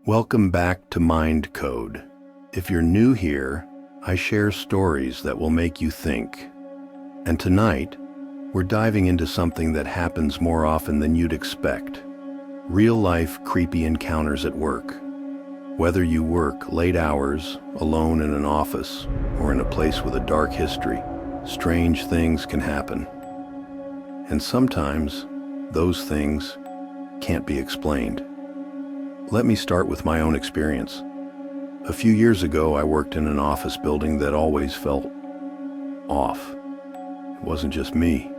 Welcome back to Mind Code. If you're new here, I share stories that will make you think. And tonight, we're diving into something that happens more often than you'd expect. Real-life creepy encounters at work. Whether you work late hours, alone in an office, or in a place with a dark history, strange things can happen. And sometimes, those things can't be explained. Let me start with my own experience. A few years ago, I worked in an office building that always felt off. It wasn't just me.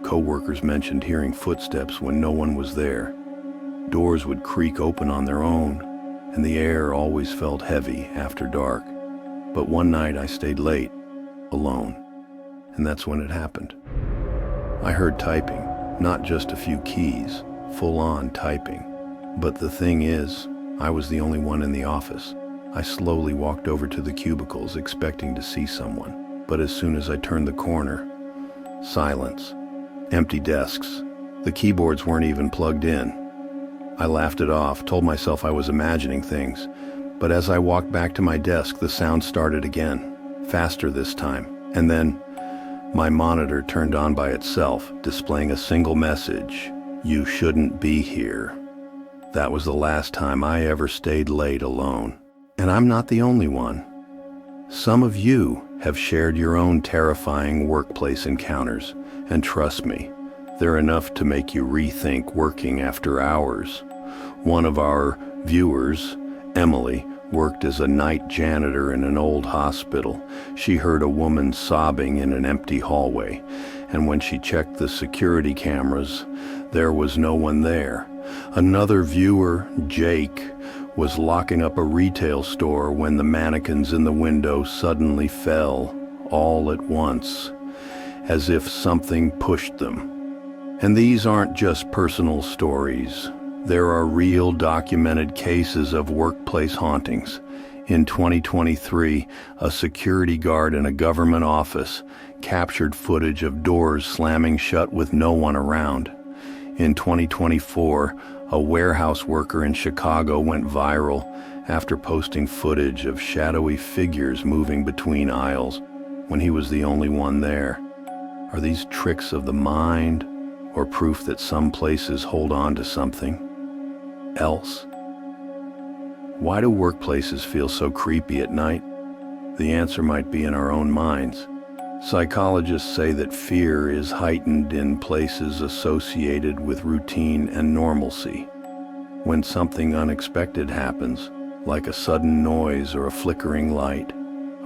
Coworkers mentioned hearing footsteps when no one was there. Doors would creak open on their own, and the air always felt heavy after dark. But one night I stayed late, alone, and that's when it happened. I heard typing, not just a few keys, full-on typing. But the thing is, I was the only one in the office. I slowly walked over to the cubicles, expecting to see someone. But as soon as I turned the corner, silence. Empty desks. The keyboards weren't even plugged in. I laughed it off, told myself I was imagining things. But as I walked back to my desk, the sound started again, faster this time. And then, my monitor turned on by itself, displaying a single message: "You shouldn't be here." That was the last time I ever stayed late alone. And I'm not the only one. Some of you have shared your own terrifying workplace encounters, and trust me, they're enough to make you rethink working after hours. One of our viewers, Emily, worked as a night janitor in an old hospital. She heard a woman sobbing in an empty hallway, and when she checked the security cameras, there was no one there. Another viewer, Jake, was locking up a retail store when the mannequins in the window suddenly fell, all at once, as if something pushed them. And these aren't just personal stories. There are real documented cases of workplace hauntings. In 2023, a security guard in a government office captured footage of doors slamming shut with no one around. In 2024, a warehouse worker in Chicago went viral after posting footage of shadowy figures moving between aisles when he was the only one there. Are these tricks of the mind, or proof that some places hold on to something else? Why do workplaces feel so creepy at night? The answer might be in our own minds. Psychologists say that fear is heightened in places associated with routine and normalcy. When something unexpected happens, like a sudden noise or a flickering light,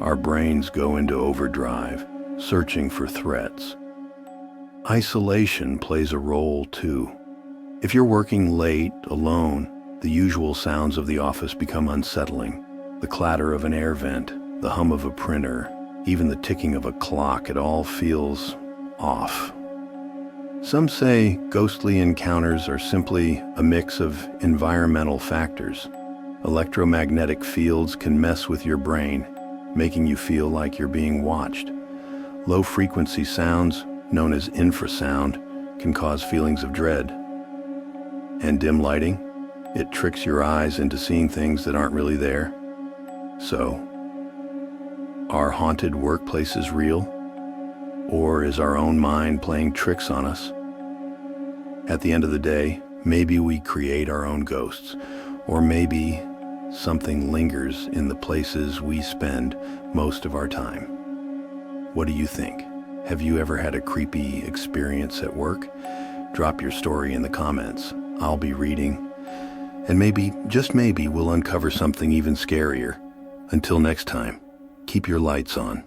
our brains go into overdrive, searching for threats. Isolation plays a role too. If you're working late, alone, the usual sounds of the office become unsettling. The clatter of an air vent, the hum of a printer, even the ticking of a clock, it all feels off. Some say ghostly encounters are simply a mix of environmental factors. Electromagnetic fields can mess with your brain, making you feel like you're being watched. Low-frequency sounds, known as infrasound, can cause feelings of dread. And dim lighting, it tricks your eyes into seeing things that aren't really there. So, are haunted workplaces real? Or is our own mind playing tricks on us? At the end of the day, maybe we create our own ghosts, or maybe something lingers in the places we spend most of our time. What do you think? Have you ever had a creepy experience at work? Drop your story in the comments. I'll be reading. And maybe, just maybe, we'll uncover something even scarier. Until next time, keep your lights on.